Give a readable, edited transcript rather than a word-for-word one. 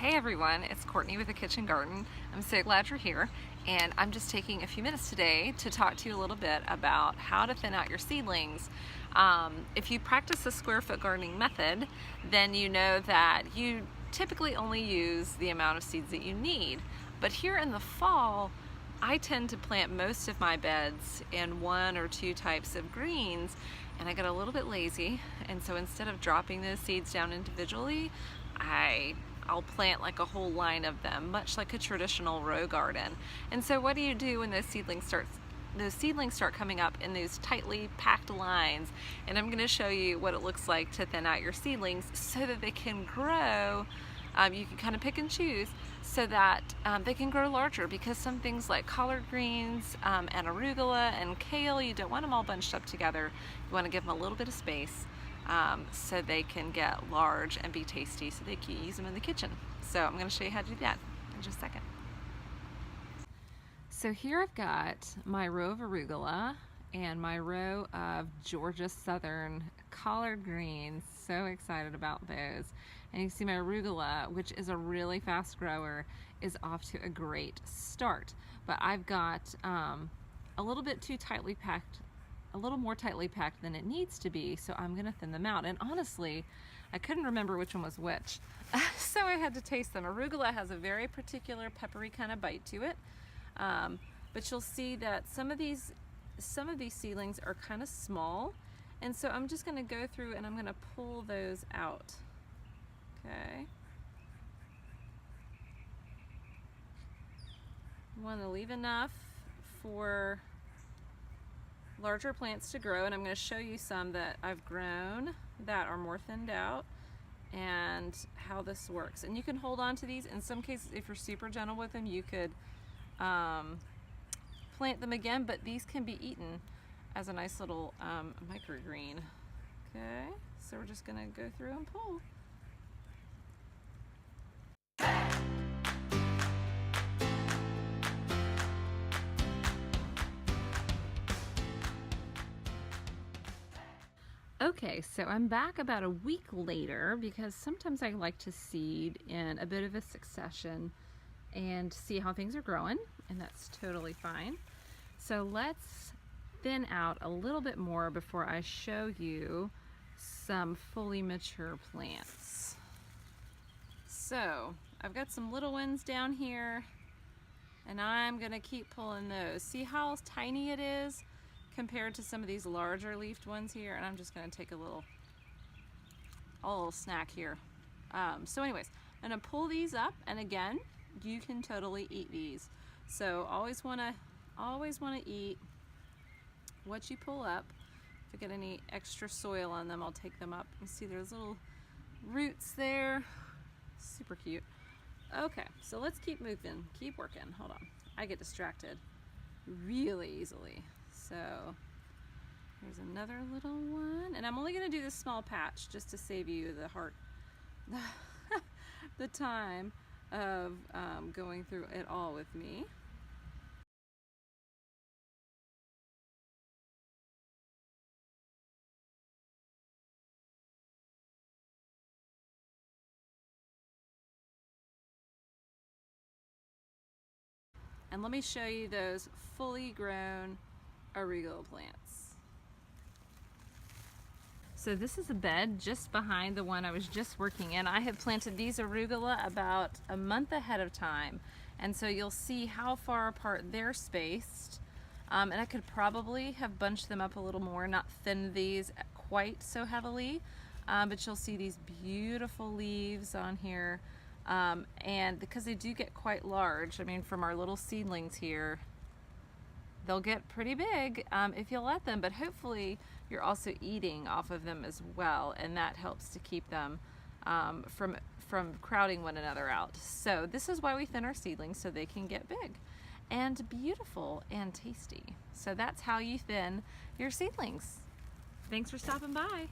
Hey everyone, it's Courtney with the Kitchen Garden. I'm so glad you're here, and I'm just taking a few minutes today to talk to you a little bit about how to thin out your seedlings. If you practice the square foot gardening method, then you know that you typically only use the amount of seeds that you need. But here in the fall, I tend to plant most of my beds in one or two types of greens, and I get a little bit lazy, and so instead of dropping those seeds down individually, I'll plant like a whole line of them, much like a traditional row garden. And so what do you do when those seedlings start coming up in these tightly packed lines? And I'm going to show you what it looks like to thin out your seedlings so that they can grow. You can kind of pick and choose so that they can grow larger, because some things like collard greens and arugula and kale, you don't want them all bunched up together. You want to give them a little bit of space so they can get large and be tasty, so they can use them in the kitchen. So I'm going to show you how to do that in just a second. So here I've got my row of arugula and my row of Georgia Southern collard greens. So excited about those. And you can see my arugula, which is a really fast grower, is off to a great start. But I've got a little bit too tightly packed, a little more tightly packed than it needs to be, so I'm gonna thin them out. And honestly, I couldn't remember which one was which, so I had to taste them. Arugula has a very particular peppery kind of bite to it, but you'll see that some of these seedlings are kind of small, and so I'm just gonna go through and I'm gonna pull those out. Okay. You want to leave enough for larger plants to grow, and I'm going to show you some that I've grown that are more thinned out and how this works. And you can hold on to these. In some cases, if you're super gentle with them, you could plant them again, but these can be eaten as a nice little microgreen. Okay, so we're just going to go through and pull. Okay, so I'm back about a week later, because sometimes I like to seed in a bit of a succession and see how things are growing, and that's totally fine. So let's thin out a little bit more before I show you some fully mature plants. So I've got some little ones down here, and I'm gonna keep pulling those. See how tiny it is compared to some of these larger leafed ones here? And I'm just gonna take a little snack here. So anyways, I'm gonna pull these up, and again, you can totally eat these. So always wanna eat what you pull up. If I get any extra soil on them, I'll take them up. You see there's little roots there. Super cute. Okay, so let's keep moving, keep working. Hold on, I get distracted really easily. So here's another little one, and I'm only going to do this small patch just to save you the time of going through it all with me. And let me show you those fully grown arugula plants. So this is a bed just behind the one I was just working in. I have planted these arugula about a month ahead of time, and so you'll see how far apart they're spaced. And I could probably have bunched them up a little more, not thinned these quite so heavily, but you'll see these beautiful leaves on here. And because they do get quite large, I mean, from our little seedlings here, they'll get pretty big if you let them, but hopefully you're also eating off of them as well, and that helps to keep them from crowding one another out. So this is why we thin our seedlings, so they can get big and beautiful and tasty. So that's how you thin your seedlings. Thanks for stopping by.